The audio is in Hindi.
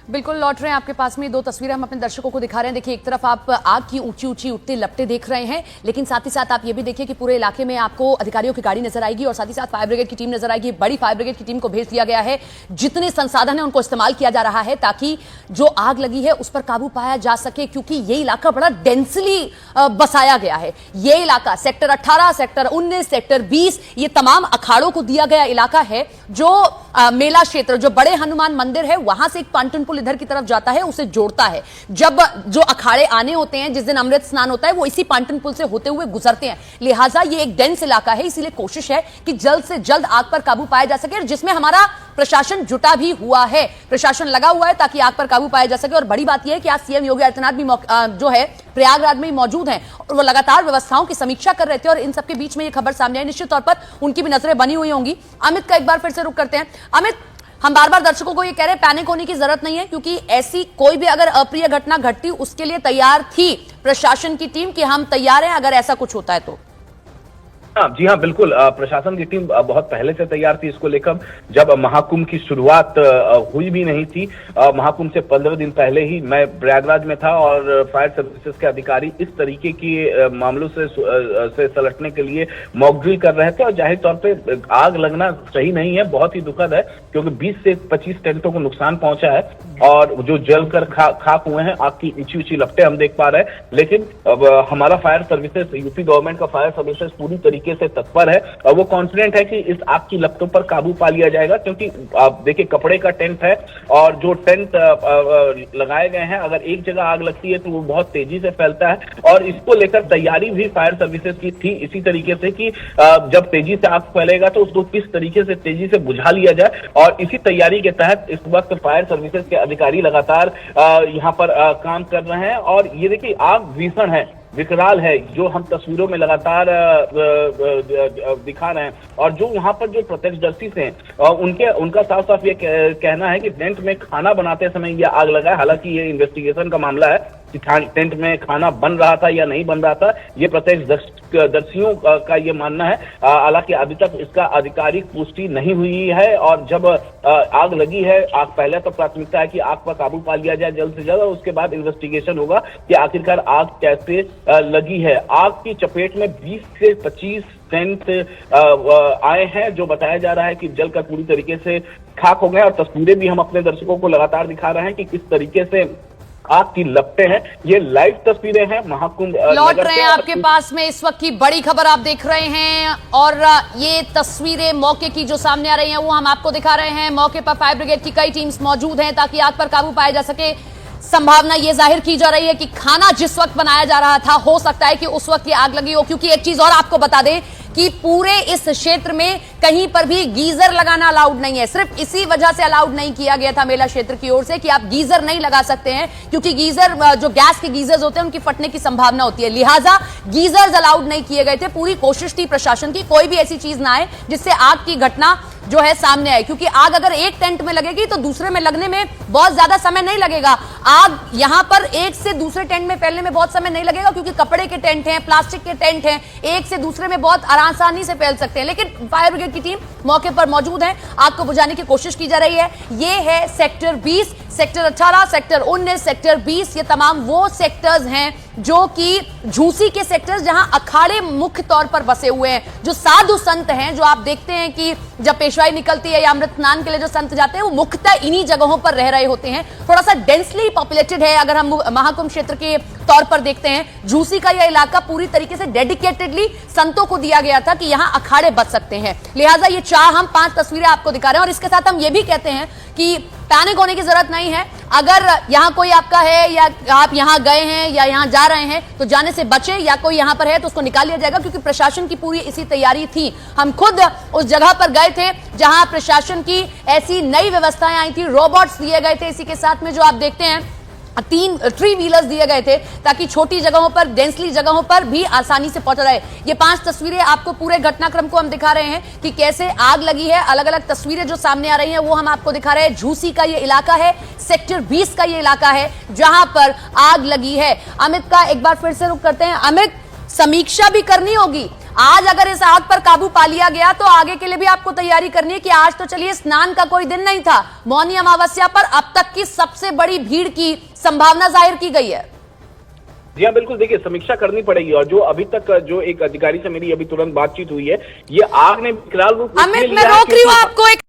बिल्कुल लौट रहे हैं आपके पास में दो तस्वीरें हम अपने दर्शकों को दिखा रहे हैं। देखिए, एक तरफ आप आग की ऊंची ऊंची उठती लपटें देख रहे हैं, लेकिन साथ ही साथ आप ये भी देखिए कि पूरे इलाके में आपको अधिकारियों की गाड़ी नजर आएगी और साथ ही साथ फायर ब्रिगेड की टीम नजर आएगी। बड़ी फायर ब्रिगेड की टीम को भेज दिया गया है। जितने संसाधन है उनको इस्तेमाल किया जा रहा है ताकि जो आग लगी है उस पर काबू पाया जा सके, क्योंकि ये इलाका बड़ा डेंसली बसाया गया है। ये इलाका सेक्टर 18, सेक्टर 19, सेक्टर 20 ये तमाम अखाड़ों को दिया गया इलाका है। जो मेला क्षेत्र, जो बड़े हनुमान मंदिर है, वहां से एक पांटन पुल इधर की तरफ जाता है, उसे जोड़ता है। जब जो अखाड़े आने होते हैं, जिस दिन अमृत स्नान होता है, वो इसी पांटन पुल से होते हुए गुजरते हैं। लिहाजा ये एक डेंस इलाका है, इसीलिए कोशिश है कि जल्द से जल्द आग पर काबू पाया जा सके, जिसमें हमारा प्रशासन जुटा भी हुआ है। प्रशासन लगा हुआ है ताकि आग पर काबू पाया जा सके। और बड़ी बात यह है कि आज सीएम योगी आदित्यनाथ भी जो है प्रयागराज में ही मौजूद हैं और वो लगातार व्यवस्थाओं की समीक्षा कर रहे थे। और इन सबके बीच में ये खबर सामने आई, निश्चित तौर पर उनकी भी नजरें बनी हुई होंगी। अमित का एक बार फिर से रुख करते हैं। अमित, हम बार बार दर्शकों को ये कह रहे हैं पैनिक होने की जरूरत नहीं है, क्योंकि ऐसी कोई भी अगर अप्रिय घटना घटती उसके लिए तैयार थी प्रशासन की टीम कि हम तैयार हैं अगर ऐसा कुछ होता है तो। जी हाँ, बिल्कुल। प्रशासन की टीम बहुत पहले से तैयार थी इसको लेकर। जब महाकुंभ की शुरुआत हुई भी नहीं थी, महाकुंभ से 15 दिन पहले ही मैं प्रयागराज में था और फायर सर्विसेज के अधिकारी इस तरीके की मामलों से सलटने के लिए मॉक ड्रिल कर रहे थे। और जाहिर तौर पे आग लगना सही नहीं है, बहुत ही दुखद है, क्योंकि 20 से 25 टेंटों को नुकसान पहुंचा है और जो जलकर खाक हुए हैं, आग की ऊंची ऊंची लपटें हम देख पा रहे हैं। लेकिन अब हमारा फायर सर्विसेज, यूपी गवर्नमेंट का फायर सर्विसेज पूरी तरीके से तत्पर है और वो कॉन्फिडेंट है कि इस आग की लपटों पर काबू पा लिया जाएगा। क्योंकि आप देखिए, कपड़े का टेंट है और जो टेंट लगाए गए हैं, अगर एक जगह आग लगती है तो वो बहुत तेजी से फैलता है। और इसको लेकर तैयारी भी फायर सर्विसेज की थी इसी तरीके से कि जब तेजी से आग फैलेगा तो उसको किस तरीके से तेजी से बुझा लिया जाए। और इसी तैयारी के तहत इस वक्त फायर सर्विसेज के अधिकारी लगातार यहाँ पर काम कर रहे हैं। और ये देखिए, आग भीषण है, विकराल है, जो हम तस्वीरों में लगातार दिखा रहे हैं। और जो यहाँ पर जो प्रत्यक्षदर्शी थे उनका साफ साफ ये कहना है कि टेंट में खाना बनाते समय यह आग लगा है। हालांकि ये इन्वेस्टिगेशन का मामला है कि टेंट में खाना बन रहा था या नहीं बन रहा था, ये प्रत्यक्षदर्शियों का ये मानना है। हालांकि अभी तक इसका आधिकारिक पुष्टि नहीं हुई है। और जब आग लगी है, आग पहले तो प्राथमिकता है कि आग पर काबू पा लिया जाए जल्द से जल्द, और उसके बाद इन्वेस्टिगेशन होगा कि आखिरकार आग कैसे लगी है। आग की चपेट में 20 से 25 टेंट आए हैं, जो बताया जा रहा है कि जलकर पूरी तरीके से खाक हो गए। और तस्वीरें भी हम अपने दर्शकों को लगातार दिखा रहे हैं कि किस तरीके से आग की लपटें हैं। ये लाइव तस्वीरें हैं महाकुंभ लौट रहे हैं आपके पास में। इस वक्त की बड़ी खबर आप देख रहे हैं और ये तस्वीरें मौके की जो सामने आ रही हैं वो हम आपको दिखा रहे हैं। मौके पर फायर ब्रिगेड की कई टीम्स मौजूद हैं ताकि आग पर काबू पाया जा सके। संभावना ये जाहिर की जा रही है कि खाना जिस वक्त बनाया जा रहा था, हो सकता है कि उस वक्त ये आग लगी हो। क्योंकि एक चीज और आपको बता दें कि पूरे इस क्षेत्र में कहीं पर भी गीजर लगाना अलाउड नहीं है। सिर्फ इसी वजह से अलाउड नहीं किया गया था मेला क्षेत्र की ओर से कि आप गीजर नहीं लगा सकते हैं, क्योंकि गीजर, जो गैस के गीजर्स होते हैं, उनकी फटने की संभावना होती है। लिहाजा गीजर्स अलाउड नहीं किए गए थे। पूरी कोशिश थी प्रशासन की कोई भी ऐसी चीज ना आए जिससे आग की घटना जो है सामने आए, क्योंकि आग अगर एक टेंट में लगेगी तो दूसरे में लगने में बहुत ज्यादा समय नहीं लगेगा। आग यहां पर एक से दूसरे टेंट में फैलने में बहुत समय नहीं लगेगा, क्योंकि कपड़े के टेंट हैं, प्लास्टिक के टेंट हैं, एक से दूसरे में बहुत आसानी से फैल सकते हैं। लेकिन फायर ब्रिगेड की टीम मौके पर मौजूद है, आग को बुझाने की कोशिश की जा रही है। ये है सेक्टर 20, सेक्टर 18, सेक्टर 19, सेक्टर 20, ये तमाम वो सेक्टर्स हैं जो कि झूसी के सेक्टर्स, जहां अखाड़े मुख्य तौर पर बसे हुए हैं। जो साधु संत हैं, जो आप देखते हैं कि जब पेशवाई निकलती है या अमृत स्नान के लिए जो संत जाते हैं, वो मुख्यतः इन्हीं जगहों पर रह रहे होते हैं। थोड़ा सा डेंसली पॉपुलेटेड है। अगर हम महाकुंभ क्षेत्र के तौर पर देखते हैं, झूसी का यह इलाका पूरी तरीके से डेडिकेटेडली संतों को दिया गया था कि यहां अखाड़े बच सकते हैं। लिहाजा ये हम 5 तस्वीरें आपको दिखा रहे हैं और इसके साथ हम ये भी कहते हैं कि पैनिक होने की जरूरत नहीं है। अगर यहां कोई आपका है या आप यहां गए हैं या यहां जा रहे हैं तो जाने से बचे, या कोई यहां पर है तो उसको निकाल लिया जाएगा, क्योंकि प्रशासन की पूरी इसी तैयारी थी। हम खुद उस जगह पर गए थे जहां प्रशासन की ऐसी नई व्यवस्थाएं आई थी। रोबोट्स दिए गए थे, इसी के साथ में जो आप देखते हैं 3 ट्री व्हीलर्स दिए गए थे ताकि छोटी जगहों पर, डेंसली जगहों पर भी आसानी से पहुंचा जाए। ये 5 तस्वीरें आपको पूरे घटनाक्रम को हम दिखा रहे हैं कि कैसे आग लगी है। अलग अलग तस्वीरें जो सामने आ रही हैं वो हम आपको दिखा रहे हैं। झूसी का ये इलाका है, सेक्टर 20 का ये इलाका है जहां पर आग लगी है। अमित का एक बार फिर से रुख करते हैं। अमित, समीक्षा भी करनी होगी। आज अगर इस आग पर काबू पा लिया गया तो आगे के लिए भी आपको तैयारी करनी है कि आज तो चलिए स्नान का कोई दिन नहीं था, मौनी अमावस्या पर अब तक की सबसे बड़ी भीड़ की संभावना जाहिर की गई है। जी हाँ, बिल्कुल। देखिए, समीक्षा करनी पड़ेगी और जो अभी तक जो एक अधिकारी से मेरी अभी तुरंत बातचीत हुई है, ये आग ने विकराल रूप अमित, मैं रोक रही हूँ आपको एक